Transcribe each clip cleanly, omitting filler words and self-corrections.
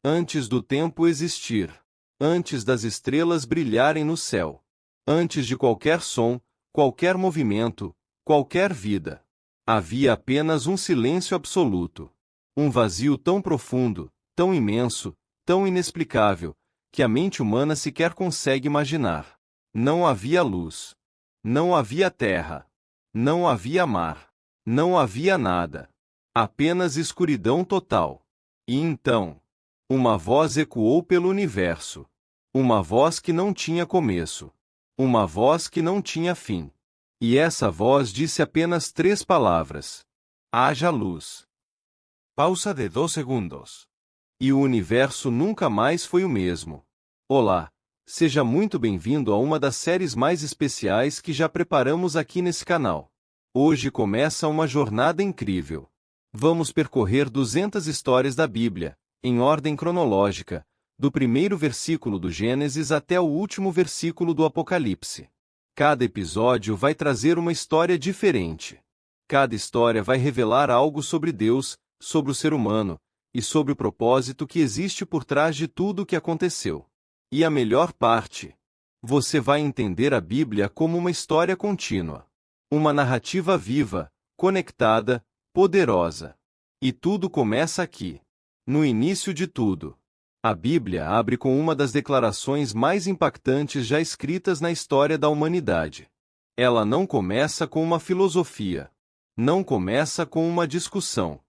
antes do tempo existir, antes das estrelas brilharem no céu, antes de qualquer som, qualquer movimento, qualquer vida. Havia apenas um silêncio absoluto. Um vazio tão profundo, tão imenso, tão inexplicável, que a mente humana sequer consegue imaginar. Não havia luz. Não havia terra. Não havia mar. Não havia nada. Apenas escuridão total. E então, uma voz ecoou pelo universo. Uma voz que não tinha começo. Uma voz que não tinha fim. E essa voz disse apenas 3 palavras: haja luz. Pausa de 2 segundos. E o universo nunca mais foi o mesmo. Olá, seja muito bem-vindo a uma das séries mais especiais que já preparamos aqui nesse canal. Hoje começa uma jornada incrível. Vamos percorrer 200 histórias da Bíblia, em ordem cronológica, do primeiro versículo do Gênesis até o último versículo do Apocalipse. Cada episódio vai trazer uma história diferente. Cada história vai revelar algo sobre Deus, sobre o ser humano, e sobre o propósito que existe por trás de tudo o que aconteceu. E a melhor parte: você vai entender a Bíblia como uma história contínua. Uma narrativa viva, conectada, poderosa. E tudo começa aqui. No início de tudo. A Bíblia abre com uma das declarações mais impactantes já escritas na história da humanidade. Ela não começa com uma filosofia. Não começa com uma discussão.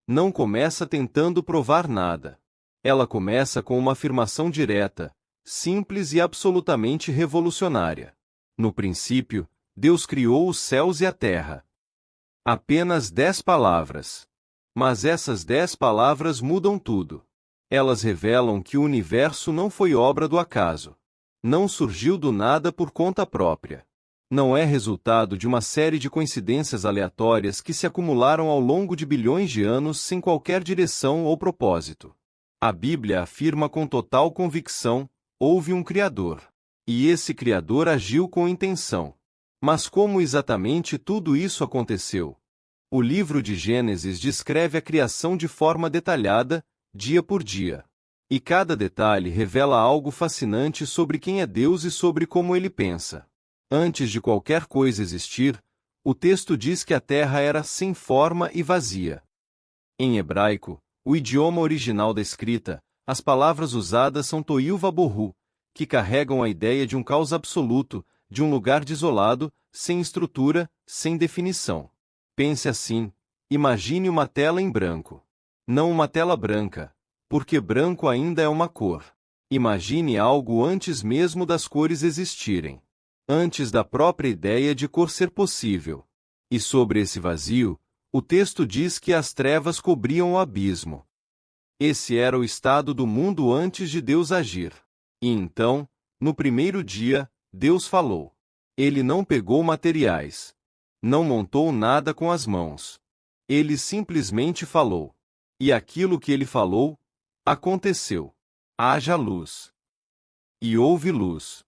Não começa tentando provar nada. Ela começa com uma afirmação direta, simples e absolutamente revolucionária. No princípio, Deus criou os céus e a terra. Apenas 10 palavras. Mas essas 10 palavras mudam tudo. Elas revelam que o universo não foi obra do acaso. Não surgiu do nada por conta própria. Não é resultado de uma série de coincidências aleatórias que se acumularam ao longo de bilhões de anos sem qualquer direção ou propósito. A Bíblia afirma com total convicção: houve um Criador. E esse Criador agiu com intenção. Mas como exatamente tudo isso aconteceu? O livro de Gênesis descreve a criação de forma detalhada, dia por dia. E cada detalhe revela algo fascinante sobre quem é Deus e sobre como ele pensa. Antes de qualquer coisa existir, o texto diz que a terra era sem forma e vazia. Em hebraico, o idioma original da escrita, as palavras usadas são tohu vabohu, que carregam a ideia de um caos absoluto, de um lugar desolado, sem estrutura, sem definição. Pense assim: imagine uma tela em branco. Não uma tela branca, porque branco ainda é uma cor. Imagine algo antes mesmo das cores existirem. Antes da própria ideia de cor ser possível. E sobre esse vazio, o texto diz que as trevas cobriam o abismo. Esse era o estado do mundo antes de Deus agir. E então, no primeiro dia, Deus falou. Ele não pegou materiais. Não montou nada com as mãos. Ele simplesmente falou. E aquilo que ele falou, aconteceu. Haja luz. E houve luz.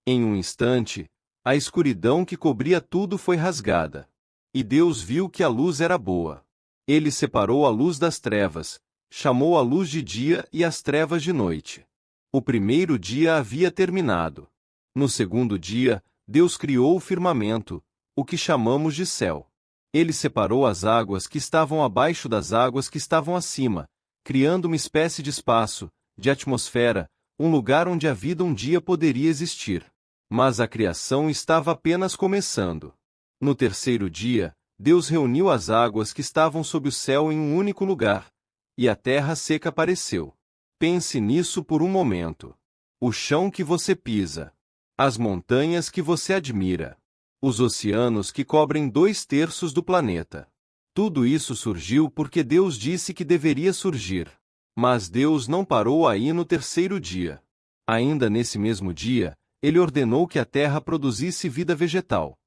Em um instante, a escuridão que cobria tudo foi rasgada. E Deus viu que a luz era boa. Ele separou a luz das trevas, chamou a luz de dia e as trevas de noite. O primeiro dia havia terminado. No segundo dia, Deus criou o firmamento, o que chamamos de céu. Ele separou as águas que estavam abaixo das águas que estavam acima, criando uma espécie de espaço, de atmosfera, um lugar onde a vida um dia poderia existir. Mas a criação estava apenas começando. No terceiro dia, Deus reuniu as águas que estavam sob o céu em um único lugar, e a terra seca apareceu. Pense nisso por um momento. O chão que você pisa. As montanhas que você admira. Os oceanos que cobrem 2/3 do planeta. Tudo isso surgiu porque Deus disse que deveria surgir. Mas Deus não parou aí no terceiro dia. Ainda nesse mesmo dia, Ele ordenou que a terra produzisse vida vegetal.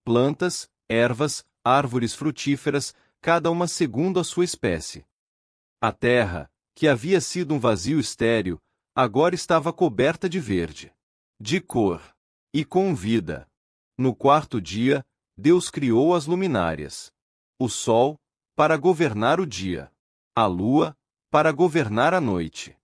Plantas, ervas, árvores frutíferas, cada uma segundo a sua espécie. A terra, que havia sido um vazio estéril, agora estava coberta de verde, de cor e com vida. No quarto dia, Deus criou as luminárias. O sol, para governar o dia. A lua, para governar a noite.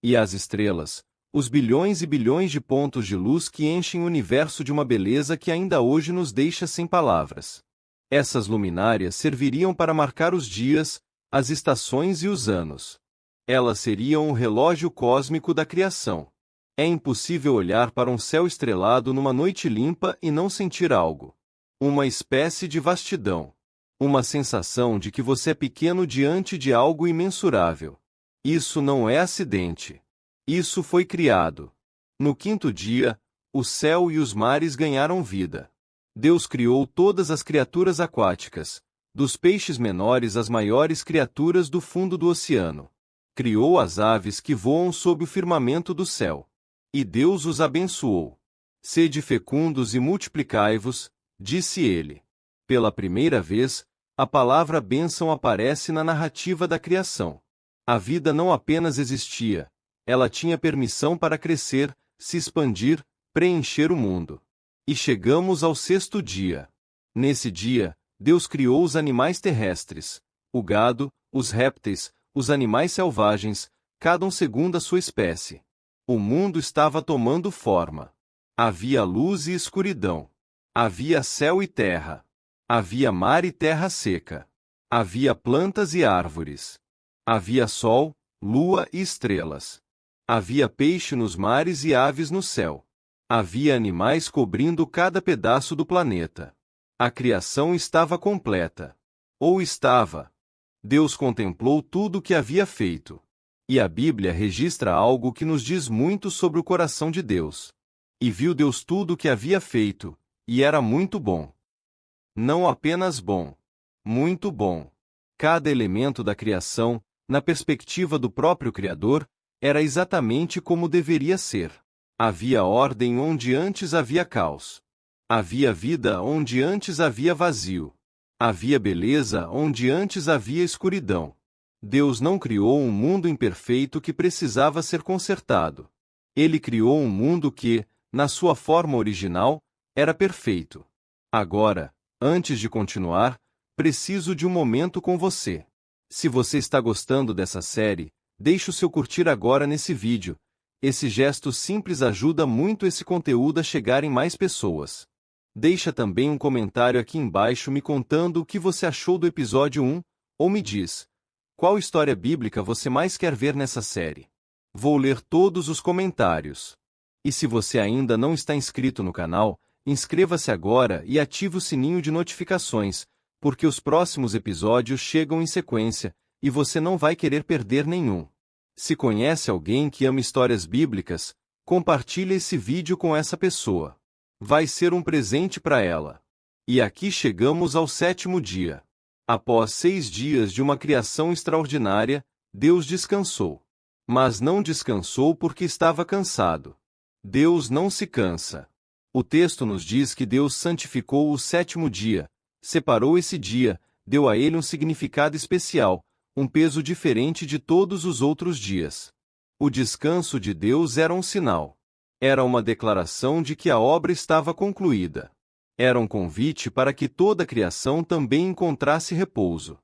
E as estrelas, os bilhões e bilhões de pontos de luz que enchem o universo de uma beleza que ainda hoje nos deixa sem palavras. Essas luminárias serviriam para marcar os dias, as estações e os anos. Elas seriam o relógio cósmico da criação. É impossível olhar para um céu estrelado numa noite limpa e não sentir algo. Uma espécie de vastidão. Uma sensação de que você é pequeno diante de algo imensurável. Isso não é acidente. Isso foi criado. No quinto dia, o céu e os mares ganharam vida. Deus criou todas as criaturas aquáticas, dos peixes menores às maiores criaturas do fundo do oceano. Criou as aves que voam sob o firmamento do céu. E Deus os abençoou. Sede fecundos e multiplicai-vos, disse ele. Pela primeira vez, a palavra bênção aparece na narrativa da criação. A vida não apenas existia, ela tinha permissão para crescer, se expandir, preencher o mundo. E chegamos ao sexto dia. Nesse dia, Deus criou os animais terrestres, o gado, os répteis, os animais selvagens, cada um segundo a sua espécie. O mundo estava tomando forma. Havia luz e escuridão. Havia céu e terra. Havia mar e terra seca. Havia plantas e árvores. Havia sol, lua e estrelas. Havia peixe nos mares e aves no céu. Havia animais cobrindo cada pedaço do planeta. A criação estava completa. Ou estava. Deus contemplou tudo o que havia feito. E a Bíblia registra algo que nos diz muito sobre o coração de Deus. E viu Deus tudo o que havia feito, e era muito bom. Não apenas bom. Muito bom. Cada elemento da criação, na perspectiva do próprio Criador, era exatamente como deveria ser. Havia ordem onde antes havia caos. Havia vida onde antes havia vazio. Havia beleza onde antes havia escuridão. Deus não criou um mundo imperfeito que precisava ser consertado. Ele criou um mundo que, na sua forma original, era perfeito. Agora, antes de continuar, preciso de um momento com você. Se você está gostando dessa série, deixe o seu curtir agora nesse vídeo. Esse gesto simples ajuda muito esse conteúdo a chegar em mais pessoas. Deixa também um comentário aqui embaixo me contando o que você achou do episódio 1, ou me diz, qual história bíblica você mais quer ver nessa série? Vou ler todos os comentários. E se você ainda não está inscrito no canal, inscreva-se agora e ative o sininho de notificações, porque os próximos episódios chegam em sequência, e você não vai querer perder nenhum. Se conhece alguém que ama histórias bíblicas, compartilhe esse vídeo com essa pessoa. Vai ser um presente para ela. E aqui chegamos ao sétimo dia. Após 6 dias de uma criação extraordinária, Deus descansou. Mas não descansou porque estava cansado. Deus não se cansa. O texto nos diz que Deus santificou o sétimo dia, separou esse dia, deu a ele um significado especial, um peso diferente de todos os outros dias. O descanso de Deus era um sinal. Era uma declaração de que a obra estava concluída. Era um convite para que toda a criação também encontrasse repouso.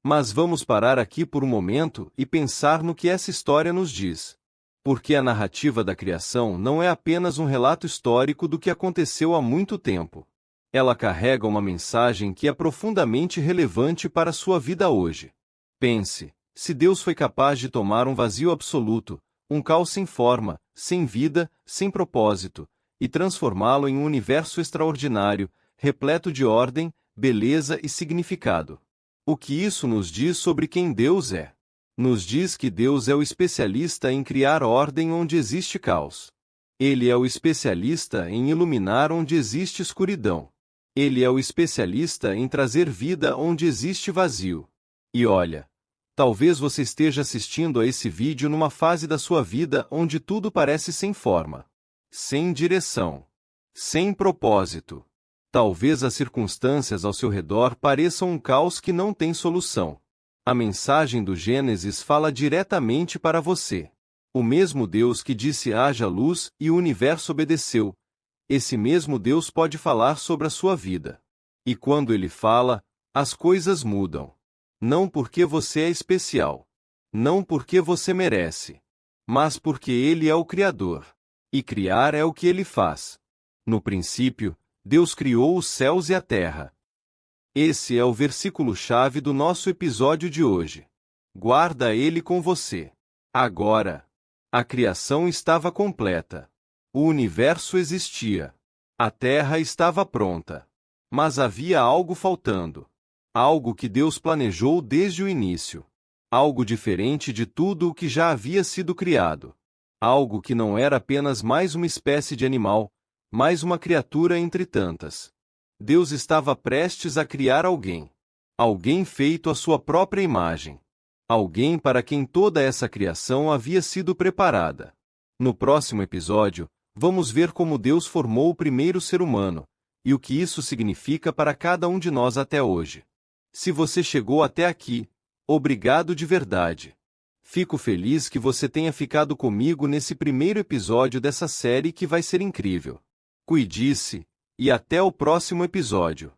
Mas vamos parar aqui por um momento e pensar no que essa história nos diz. Porque a narrativa da criação não é apenas um relato histórico do que aconteceu há muito tempo. Ela carrega uma mensagem que é profundamente relevante para a sua vida hoje. Pense, se Deus foi capaz de tomar um vazio absoluto, um caos sem forma, sem vida, sem propósito, e transformá-lo em um universo extraordinário, repleto de ordem, beleza e significado. O que isso nos diz sobre quem Deus é? Nos diz que Deus é o especialista em criar ordem onde existe caos. Ele é o especialista em iluminar onde existe escuridão. Ele é o especialista em trazer vida onde existe vazio. E olha, talvez você esteja assistindo a esse vídeo numa fase da sua vida onde tudo parece sem forma, sem direção, sem propósito. Talvez as circunstâncias ao seu redor pareçam um caos que não tem solução. A mensagem do Gênesis fala diretamente para você. O mesmo Deus que disse haja luz e o universo obedeceu, esse mesmo Deus pode falar sobre a sua vida. E quando ele fala, as coisas mudam. Não porque você é especial. Não porque você merece. mas porque Ele é o Criador. E criar é o que Ele faz. No princípio, Deus criou os céus e a terra. Esse é o versículo-chave do nosso episódio de hoje. Guarda ele com você. Agora, a criação estava completa. O universo existia. A terra estava pronta. Mas havia algo faltando. Algo que Deus planejou desde o início. Algo diferente de tudo o que já havia sido criado. Algo que não era apenas mais uma espécie de animal, mais uma criatura entre tantas. Deus estava prestes a criar alguém. Alguém feito à sua própria imagem. Alguém para quem toda essa criação havia sido preparada. No próximo episódio, vamos ver como Deus formou o primeiro ser humano, e o que isso significa para cada um de nós até hoje. Se você chegou até aqui, obrigado de verdade. Fico feliz que você tenha ficado comigo nesse primeiro episódio dessa série que vai ser incrível. Cuide-se, e até o próximo episódio.